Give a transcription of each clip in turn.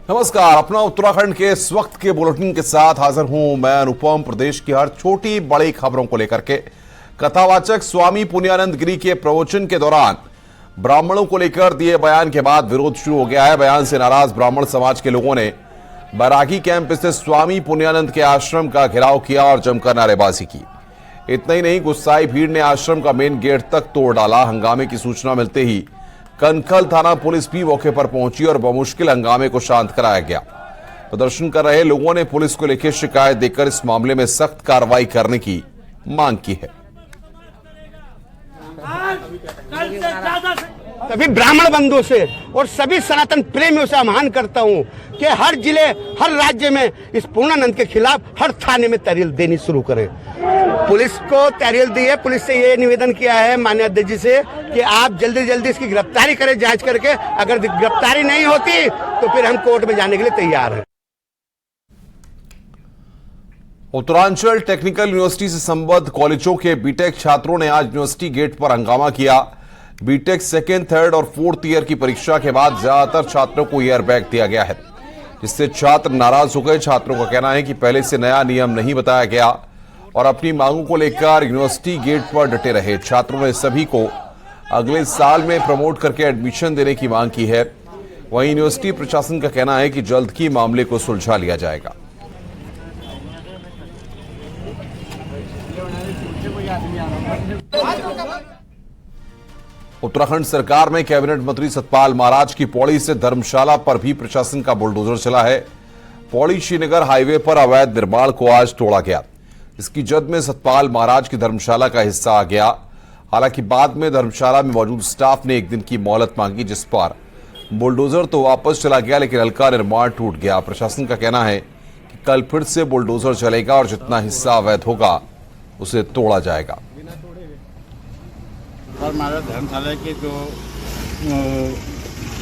नमस्कार, अपना उत्तराखंड के इस वक्त के बुलेटिन के साथ हाजिर हूं मैं अनुपम। प्रदेश की हर छोटी बड़ी खबरों को लेकर के कथावाचक स्वामी पुण्यानंद गिरी के प्रवचन के दौरान ब्राह्मणों को लेकर दिए बयान के बाद विरोध शुरू हो गया है। बयान से नाराज ब्राह्मण समाज के लोगों ने बैरागी कैंप स्थित स्वामी पुण्यानंद के आश्रम का घेराव किया और जमकर नारेबाजी की। इतना ही नहीं, गुस्साई भीड़ ने आश्रम का मेन गेट तक तोड़ डाला। हंगामे की सूचना मिलते ही कनखल थाना पुलिस भी मौके पर पहुंची और बमुश्किल हंगामे को शांत कराया गया। प्रदर्शन कर रहे लोगों ने पुलिस को लिखित शिकायत देकर इस मामले में सख्त कार्रवाई करने की मांग की है। सभी ब्राह्मण बंधुओं से और सभी सनातन प्रेमियों से आह्वान करता हूं कि हर जिले, हर राज्य में इस पूर्णानंद के खिलाफ हर थाने में तहरीर देनी शुरू करें। पुलिस को तहरीर दी है। पुलिस से ये निवेदन किया है माननीय अध्यक्ष जी से कि आप जल्दी जल्दी इसकी गिरफ्तारी करें, जांच करके। अगर गिरफ्तारी नहीं होती तो फिर हम कोर्ट में जाने के लिए तैयार हैं। उत्तरांचल टेक्निकल यूनिवर्सिटी से संबद्ध कॉलेजों के बीटेक छात्रों ने आज यूनिवर्सिटी गेट पर हंगामा किया। बीटेक सेकेंड, थर्ड और फोर्थ ईयर की परीक्षा के बाद ज्यादातर छात्रों को ईयर बैग दिया गया है, जिससे छात्र नाराज हो गए। छात्रों का कहना है कि पहले से नया नियम नहीं बताया गया और अपनी मांगों को लेकर यूनिवर्सिटी गेट पर डटे रहे। छात्रों ने सभी को अगले साल में प्रमोट करके एडमिशन देने की मांग की है। वहीं यूनिवर्सिटी प्रशासन का कहना है कि जल्द ही मामले को सुलझा लिया जाएगा। उत्तराखंड सरकार में कैबिनेट मंत्री सतपाल महाराज की पौड़ी से धर्मशाला पर भी प्रशासन का बुलडोजर चला है। पौड़ी श्रीनगर हाईवे पर अवैध निर्माण को आज तोड़ा गया। इसकी जद में सतपाल महाराज की धर्मशाला का हिस्सा आ गया। हालांकि बाद में धर्मशाला में मौजूद स्टाफ ने एक दिन की मोहलत मांगी, जिस पर बुलडोजर तो वापस चला गया, लेकिन हल्का निर्माण टूट गया। प्रशासन का कहना है कि कल फिर से बुलडोजर चलेगा और जितना हिस्सा अवैध होगा उसे तोड़ा जाएगा। और हमारा धर्मशाला के जो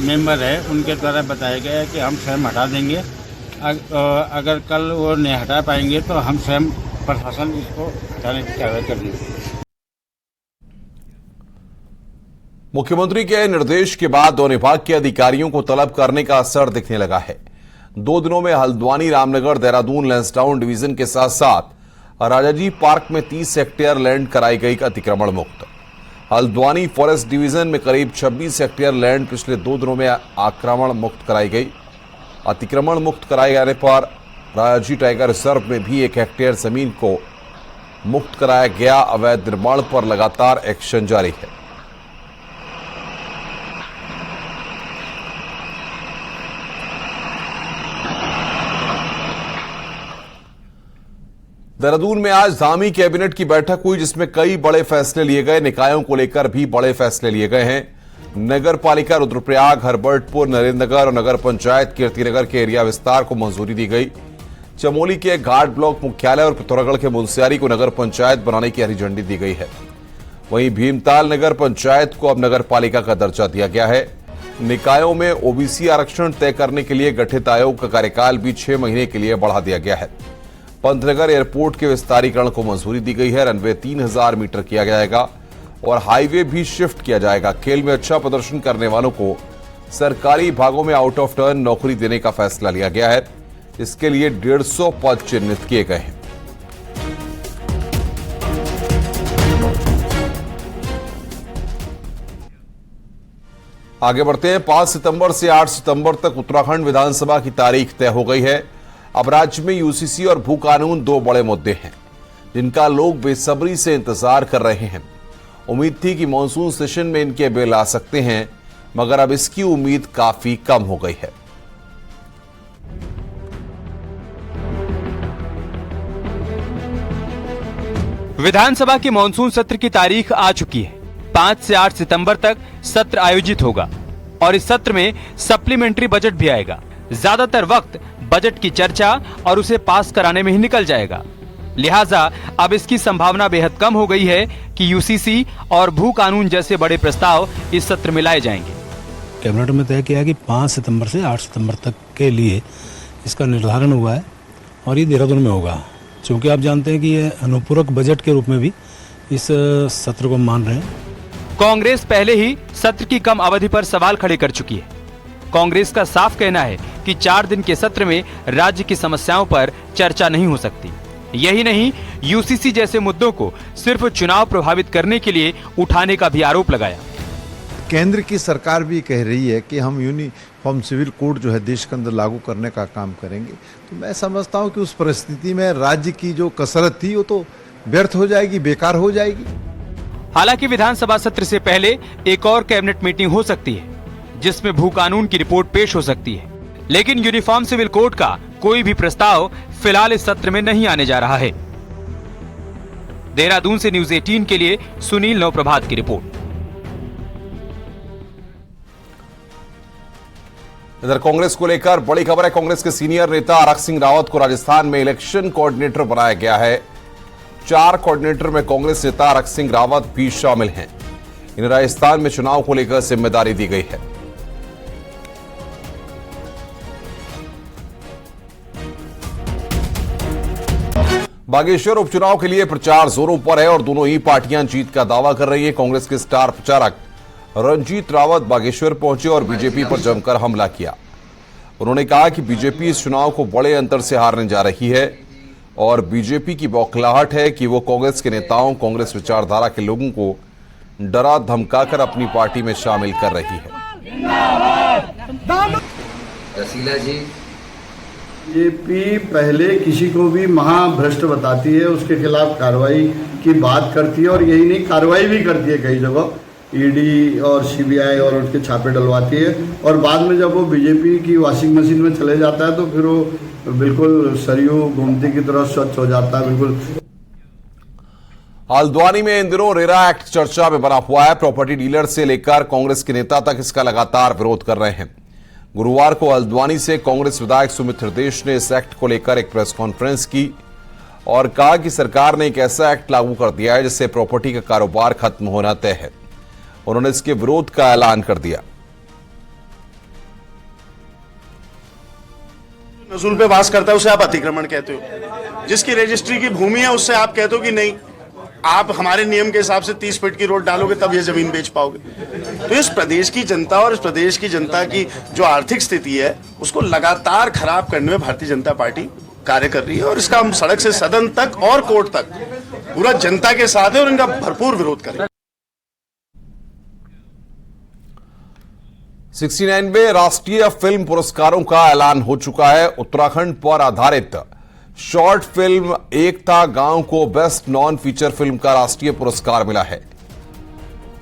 मेंबर है उनके द्वारा बताया गया है कि हम स्वयं हटा देंगे। अगर कल वो नहीं हटा पाएंगे तो हम स्वयं प्रशासन इसको हटाने की कार्रवाई कर देंगे। मुख्यमंत्री के निर्देश के बाद वन विभाग के अधिकारियों को तलब करने का असर दिखने लगा है। 2 दिनों में हल्द्वानी, रामनगर, देहरादून, लैंसडाउन डिवीजन के साथ साथ राजाजी पार्क में 30 हेक्टेयर लैंड कराई गई अतिक्रमण मुक्त। हल्द्वानी फॉरेस्ट डिवीजन में करीब 26 हेक्टेयर लैंड पिछले 2 दिनों में आक्रमण मुक्त कराई गई। अतिक्रमण मुक्त कराए जाने पर राजाजी टाइगर रिजर्व में भी 1 हेक्टेयर जमीन को मुक्त कराया गया। अवैध निर्माण पर लगातार एक्शन जारी है। देहरादून में आज धामी कैबिनेट की बैठक हुई, जिसमें कई बड़े फैसले लिए गए। निकायों को लेकर भी बड़े फैसले लिए गए हैं। नगर पालिका रुद्रप्रयाग, हरबर्टपुर, नरेंद्रनगर और नगर पंचायत कीर्तिनगर के एरिया विस्तार को मंजूरी दी गई। चमोली के घाट ब्लॉक मुख्यालय और पिथौरागढ़ के मुनस्यारी को नगर पंचायत बनाने की हरी झंडी दी गई है। वहीं भीमताल नगर पंचायत को अब नगर पालिका का दर्जा दिया गया है। निकायों में ओबीसी आरक्षण तय करने के लिए गठित आयोग का कार्यकाल भी 6 महीने के लिए बढ़ा दिया गया है। पंतनगर एयरपोर्ट के विस्तारीकरण को मंजूरी दी गई है। रनवे 3000 मीटर किया जाएगा और हाईवे भी शिफ्ट किया जाएगा। खेल में अच्छा प्रदर्शन करने वालों को सरकारी भागों में आउट ऑफ टर्न नौकरी देने का फैसला लिया गया है। इसके लिए 150 पद चिन्हित किए गए हैं। आगे बढ़ते हैं। 5 सितंबर से 8 सितंबर तक उत्तराखंड विधानसभा की तारीख तय हो गई है। अब राज्य में यूसीसी और भू कानून 2 बड़े मुद्दे हैं, जिनका लोग बेसब्री से इंतजार कर रहे हैं। उम्मीद थी कि मॉनसून सेशन में इनके बिल आ सकते हैं, मगर अब इसकी उम्मीद काफी कम हो गई है। विधानसभा के मॉनसून सत्र की तारीख आ चुकी है। 5 से 8 सितंबर तक सत्र आयोजित होगा और इस सत्र में सप्लीमेंट्री बजट भी आएगा। ज्यादातर वक्त बजट की चर्चा और उसे पास कराने में ही निकल जाएगा। लिहाजा अब इसकी संभावना बेहद कम हो गई है कि यूसीसी और भू कानून जैसे बड़े प्रस्ताव इस सत्र में लाए जाएंगे। कैबिनेट में तय किया कि 5 सितंबर से 8 सितंबर तक के लिए इसका निर्धारण हुआ है और ये देहरादून में होगा। क्योंकि आप जानते हैं कि ये अनुपूरक बजट के रूप में भी इस सत्र को मान रहे हैं। कांग्रेस पहले ही सत्र की कम अवधि पर सवाल खड़े कर चुकी है। कांग्रेस का साफ कहना है कि 4 दिन के सत्र में राज्य की समस्याओं पर चर्चा नहीं हो सकती। यही नहीं, यूसीसी जैसे मुद्दों को सिर्फ चुनाव प्रभावित करने के लिए उठाने का भी आरोप लगाया। केंद्र की सरकार भी कह रही है कि हम यूनिफॉर्म सिविल कोड जो है देश के अंदर लागू करने का काम करेंगे, तो मैं समझता हूं कि उस परिस्थिति में राज्य की जो कसरत थी वो तो व्यर्थ हो जाएगी, बेकार हो जाएगी। हालांकि विधानसभा सत्र से पहले एक और कैबिनेट मीटिंग हो सकती है, जिसमें भू कानून की रिपोर्ट पेश हो सकती है, लेकिन यूनिफॉर्म सिविल कोड का कोई भी प्रस्ताव फिलहाल इस सत्र में नहीं आने जा रहा है। देहरादून से न्यूज 18 के लिए सुनील नवप्रभात की रिपोर्ट। इधर कांग्रेस को लेकर बड़ी खबर है। कांग्रेस के सीनियर नेता आरक सिंह रावत को राजस्थान में इलेक्शन कोऑर्डिनेटर बनाया गया है। 4 कोऑर्डिनेटर में कांग्रेस नेता आरक सिंह रावत भी शामिल हैं। इन्हें राजस्थान में चुनाव को लेकर जिम्मेदारी दी गई है। बागेश्वर उपचुनाव के लिए प्रचार जोरों पर है और दोनों ही पार्टियां जीत का दावा कर रही है। कांग्रेस के स्टार प्रचारक रंजीत रावत बागेश्वर पहुंचे और बीजेपी पर जमकर हमला किया। उन्होंने कहा कि बीजेपी इस चुनाव को बड़े अंतर से हारने जा रही है और बीजेपी की बौखलाहट है कि वो कांग्रेस के नेताओं, कांग्रेस विचारधारा के लोगों को डरा धमकाकर अपनी पार्टी में शामिल कर रही है। रसीला जी, बीजेपी पहले किसी को भी महाभ्रष्ट बताती है, उसके खिलाफ कार्रवाई की बात करती है और यही नहीं, कार्रवाई भी करती है कई जगह, ईडी और सीबीआई और उनके छापे डलवाती है और बाद में जब वो बीजेपी की वॉशिंग मशीन में चले जाता है तो फिर वो बिल्कुल सरयू गोमती की तरह स्वच्छ हो जाता है। बिल्कुल हल्द्वानी में इन दिनों रेरा एक्ट चर्चा में बना हुआ है। प्रॉपर्टी डीलर से लेकर कांग्रेस के नेता तक इसका लगातार विरोध कर रहे हैं। गुरुवार को हल्द्वानी से कांग्रेस विधायक सुमित हृदयेश ने इस एक्ट को लेकर एक प्रेस कॉन्फ्रेंस की और कहा कि सरकार ने एक ऐसा एक्ट लागू कर दिया है जिससे प्रॉपर्टी का कारोबार खत्म होना तय है। उन्होंने इसके विरोध का ऐलान कर दिया। नजूल पे वास करता है उसे आप अतिक्रमण कहते हो, जिसकी रजिस्ट्री की भूमि है उससे आप कहते हो कि नहीं, आप हमारे नियम के हिसाब से 30 फीट की रोड डालोगे तब ये जमीन बेच पाओगे। तो इस प्रदेश की जनता और इस प्रदेश की जनता की जो आर्थिक स्थिति है उसको लगातार खराब करने में भारतीय जनता पार्टी कार्य कर रही है और इसका हम सड़क से सदन तक और कोर्ट तक पूरा जनता के साथ है और इनका भरपूर विरोध करें। 69वें राष्ट्रीय फिल्म पुरस्कारों का ऐलान हो चुका है। उत्तराखंड पर आधारित शॉर्ट फिल्म एक था गांव को बेस्ट नॉन फीचर फिल्म का राष्ट्रीय पुरस्कार मिला है।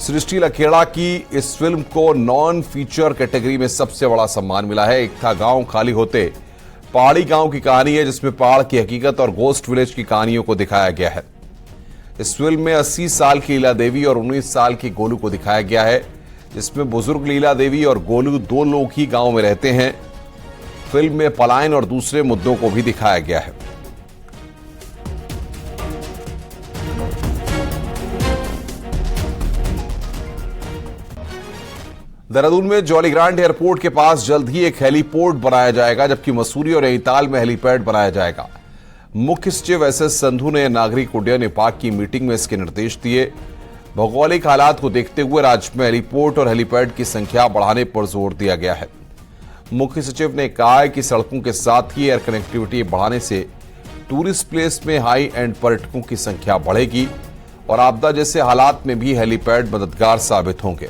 सृष्टि लखेड़ा की इस फिल्म को नॉन फीचर कैटेगरी में सबसे बड़ा सम्मान मिला है। एक था गांव खाली होते पहाड़ी गांव की कहानी है जिसमें पहाड़ की हकीकत और गोस्ट विलेज की कहानियों को दिखाया गया है। इस फिल्म में 80 साल की लीला देवी और 19 साल की गोलू को दिखाया गया है, जिसमें बुजुर्ग लीला देवी और गोलू 2 लोग ही गांव में रहते हैं। फिल्म में पलायन और दूसरे मुद्दों को भी दिखाया गया है। देहरादून में जॉली ग्रांट एयरपोर्ट के पास जल्द ही एक हेलीपोर्ट बनाया जाएगा, जबकि मसूरी और नैनीताल में हेलीपैड बनाया जाएगा। मुख्य सचिव एसएस संधू ने नागरिक उड्डयन विभाग की मीटिंग में इसके निर्देश दिए। भौगोलिक हालात को देखते हुए राज्य में हेलीपोर्ट और हेलीपैड की संख्या बढ़ाने पर जोर दिया गया है। मुख्य सचिव ने कहा है कि सड़कों के साथ ही एयर कनेक्टिविटी बढ़ाने से टूरिस्ट प्लेस में हाई एंड पर्यटकों की संख्या बढ़ेगी और आपदा जैसे हालात में भी हेलीपैड मददगार साबित होंगे।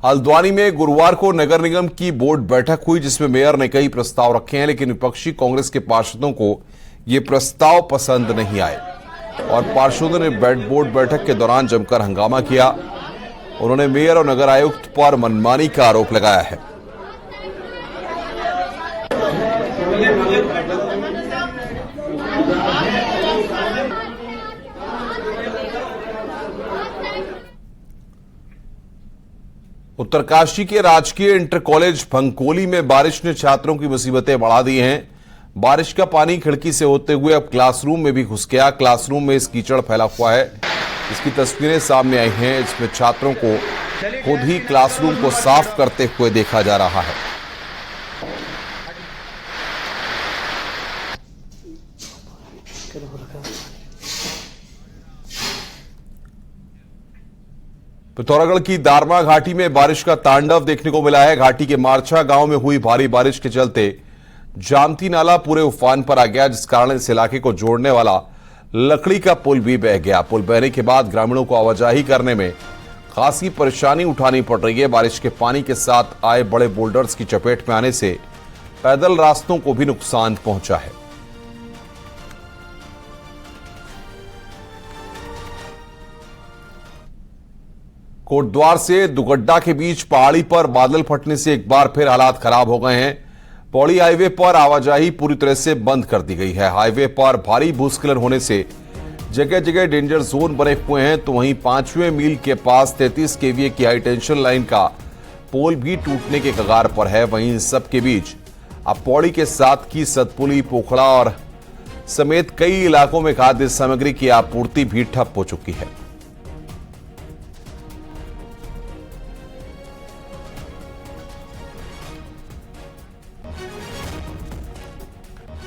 हल्द्वानी में गुरुवार को नगर निगम की बोर्ड बैठक हुई, जिसमें मेयर ने कई प्रस्ताव रखे हैं, लेकिन विपक्षी कांग्रेस के पार्षदों को ये प्रस्ताव पसंद नहीं आए और पार्षदों ने बोर्ड बैठक के दौरान जमकर हंगामा किया। उन्होंने मेयर और नगर आयुक्त पर मनमानी का आरोप लगाया है। उत्तरकाशी के राजकीय इंटर कॉलेज भंकोली में बारिश ने छात्रों की मुसीबतें बढ़ा दी हैं। बारिश का पानी खिड़की से होते हुए अब क्लासरूम में भी घुस गया। क्लासरूम में इस कीचड़ फैला हुआ है। इसकी तस्वीरें सामने आई हैं। इसमें छात्रों को खुद ही क्लासरूम को साफ करते हुए देखा जा रहा है। पिथौरागढ़ की दारमा घाटी में बारिश का तांडव देखने को मिला है। घाटी के मारछा गांव में हुई भारी बारिश के चलते जामती नाला पूरे उफान पर आ गया, जिस कारण इस इलाके को जोड़ने वाला लकड़ी का पुल भी बह गया। पुल बहने के बाद ग्रामीणों को आवाजाही करने में खासी परेशानी उठानी पड़ रही है। बारिश के पानी के साथ आए बड़े बोल्डर्स की चपेट में आने से पैदल रास्तों को भी नुकसान पहुंचा है। कोटद्वार से दुगड्डा के बीच पहाड़ी पर बादल फटने से एक बार फिर हालात खराब हो गए हैं। पौड़ी हाईवे पर आवाजाही पूरी तरह से बंद कर दी गई है। हाईवे पर भारी भूस्खलन होने से जगह जगह डेंजर जोन बने हुए हैं, तो वहीं 5वें मील के पास 33 केवीए की हाई टेंशन लाइन का पोल भी टूटने के कगार पर है। वहीं इन सब के बीच अब पौड़ी के साथ की सतपुली, पोखड़ा और समेत कई इलाकों में खाद्य सामग्री की आपूर्ति भी ठप हो चुकी है।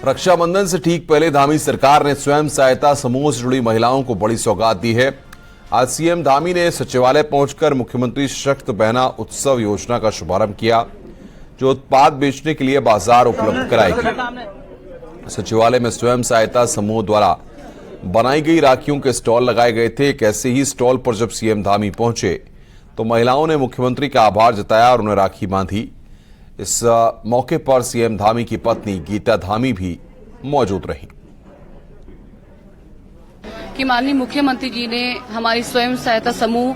रक्षाबंधन से ठीक पहले धामी सरकार ने स्वयं सहायता समूह से जुड़ी महिलाओं को बड़ी सौगात दी है। आज सीएम धामी ने सचिवालय पहुंचकर मुख्यमंत्री सशक्त बहना उत्सव योजना का शुभारंभ किया, जो उत्पाद बेचने के लिए बाजार उपलब्ध कराएगी। सचिवालय में स्वयं सहायता समूह द्वारा बनाई गई राखियों के स्टॉल लगाए गए थे। एक ऐसे ही स्टॉल पर जब सीएम धामी पहुंचे तो महिलाओं ने मुख्यमंत्री का आभार जताया और उन्हें राखी बांधी। इस मौके पर सीएम धामी की पत्नी गीता धामी भी मौजूद रही। कि माननीय मुख्यमंत्री जी ने हमारी स्वयं सहायता समूह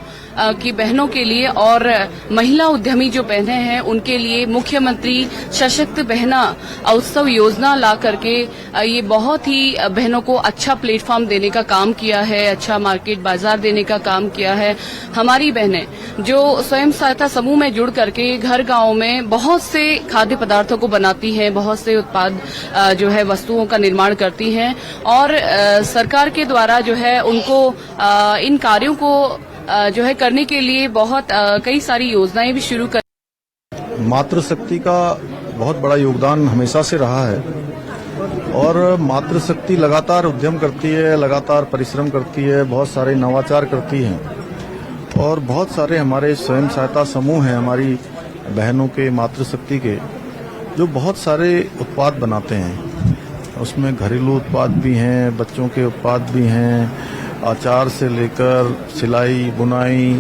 की बहनों के लिए और महिला उद्यमी जो बहनें हैं उनके लिए मुख्यमंत्री सशक्त बहना उत्सव योजना ला करके ये बहुत ही बहनों को अच्छा प्लेटफॉर्म देने का काम किया है, अच्छा मार्केट बाजार देने का काम किया है। हमारी बहनें जो स्वयं सहायता समूह में जुड़ करके घर गांव में बहुत से खाद्य पदार्थों को बनाती हैं, बहुत से उत्पाद जो है वस्तुओं का निर्माण करती हैं और सरकार के द्वारा जो है उनको इन कार्यों को जो है करने के लिए बहुत कई सारी योजनाएं भी शुरू कर। मातृशक्ति का बहुत बड़ा योगदान हमेशा से रहा है और मातृशक्ति लगातार उद्यम करती है, लगातार परिश्रम करती है, बहुत सारे नवाचार करती है और बहुत सारे हमारे स्वयं सहायता समूह हैं हमारी बहनों के, मातृशक्ति के, जो बहुत सारे उत्पाद बनाते हैं। उसमें घरेलू उत्पाद भी हैं, बच्चों के उत्पाद भी हैं, अचार से लेकर सिलाई बुनाई।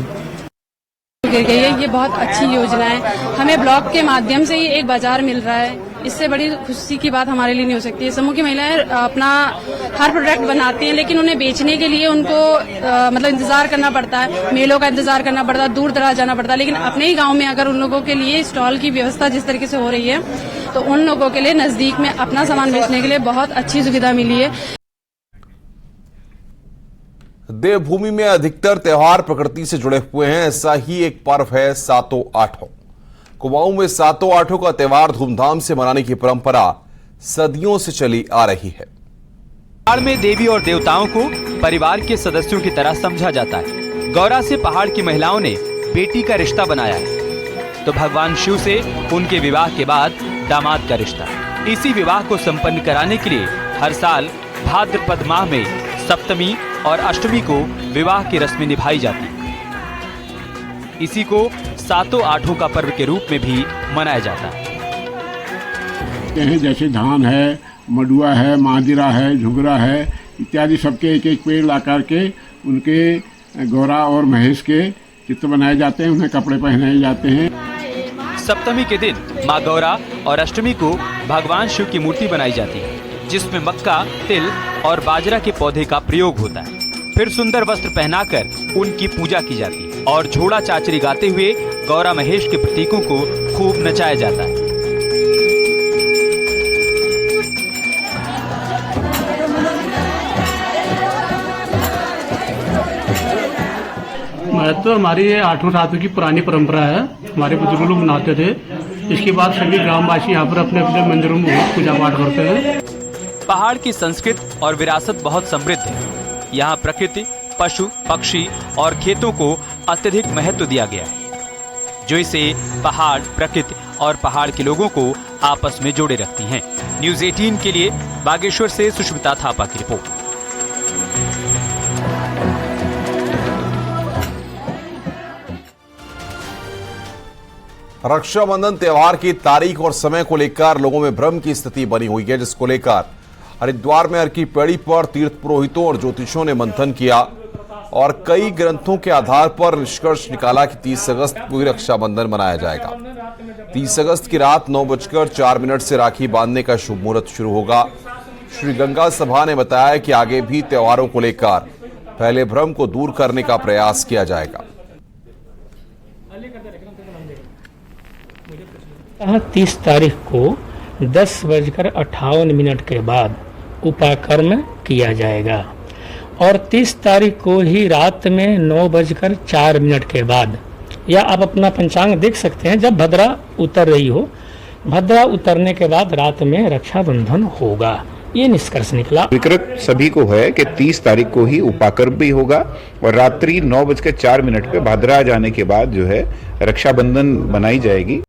गिर गई है, ये बहुत अच्छी योजना है। हमें ब्लॉक के माध्यम से ही एक बाजार मिल रहा है, इससे बड़ी खुशी की बात हमारे लिए नहीं हो सकती है। समूह की महिलाएं अपना हर प्रोडक्ट बनाती हैं, लेकिन उन्हें बेचने के लिए उनको मतलब इंतजार करना पड़ता है, मेलों का इंतजार करना पड़ता है, दूर दराज जाना पड़ता है। लेकिन अपने ही गांव में अगर उन लोगों के लिए स्टॉल की व्यवस्था जिस तरीके से हो रही है, तो उन लोगों के लिए नजदीक में अपना सामान बेचने के लिए बहुत अच्छी सुविधा मिली है। देवभूमि में अधिकतर त्योहार प्रकृति से जुड़े हुए हैं। ऐसा ही एक पर्व है सातों आठों। कुमाऊं में सातों आठों का त्योहार धूमधाम से मनाने की परंपरा सदियों से चली आ रही है। पहाड़ में देवी और देवताओं को परिवार के सदस्यों की तरह समझा जाता है। गौरा से पहाड़ की महिलाओं ने बेटी का रिश्ता बनाया है, तो भगवान शिव से उनके विवाह के बाद दामाद का रिश्ता। इसी विवाह को संपन्न कराने के लिए हर साल भाद्रपद माह में सप्तमी और अष्टमी को विवाह की रस्में निभाई जाती है। इसी को सातों आठों का पर्व के रूप में भी मनाया जाता है। जैसे धान है, मडुआ है, मादिरा है, झुगरा है इत्यादि सबके एक एक पेड़ ला करके उनके गौरा और महेश के चित्र बनाए जाते हैं, उन्हें कपड़े पहनाए जाते हैं। सप्तमी के दिन माँ गौरा और अष्टमी को भगवान शिव की मूर्ति बनाई जाती है, जिसमें मक्का, तिल और बाजरा के पौधे का प्रयोग होता है। फिर सुंदर वस्त्र पहनाकर उनकी पूजा की जाती है और झोड़ा चाचरी गाते हुए गौरा महेश के प्रतीकों को खूब नचाया जाता है। महत्व हमारी ये आठों रातों की पुरानी परंपरा है, हमारे बुजुर्ग लोग मनाते थे। इसके बाद सभी ग्रामवासी यहाँ पर अपने अपने मंदिरों में पूजा पाठ करते हैं। पहाड़ की संस्कृति और विरासत बहुत समृद्ध है। यहाँ प्रकृति, पशु, पक्षी और खेतों को अत्यधिक महत्व दिया गया है, जो इसे पहाड़, प्रकृति और पहाड़ के लोगों को आपस में जोड़े रखती हैं। न्यूज़ 18 के लिए बागेश्वर से सुष्मिता थापा की रिपोर्ट। रक्षाबंधन त्योहार की तारीख और समय को लेकर लोगों में भ्रम की स्थिति बनी हुई है, जिसको लेकर हरिद्वार में हर की पेड़ी पर तीर्थ पुरोहितों और ज्योतिषियों ने मंथन किया और कई ग्रंथों के आधार पर निष्कर्ष निकाला कि 30 अगस्त को ही रक्षाबंधन मनाया जाएगा। 30 अगस्त की रात 9:04 से राखी बांधने का शुभ मुहूर्त शुरू होगा। श्री गंगा सभा ने बताया कि आगे भी त्योहारों को लेकर पहले भ्रम को दूर करने का प्रयास किया जाएगा। 30 तारीख को 10:58 के बाद उपाकर्म किया जाएगा और 30 तारीख को ही रात में 9:04 के बाद, या आप अपना पंचांग देख सकते हैं, जब भद्रा उतर रही हो, भद्रा उतरने के बाद रात में रक्षाबंधन होगा। ये निष्कर्ष निकला। विकृत सभी को है कि 30 तारीख को ही उपाकर्म भी होगा और रात्रि 9:04 पे भद्रा जाने के बाद जो है रक्षाबंधन बनाई जाएगी।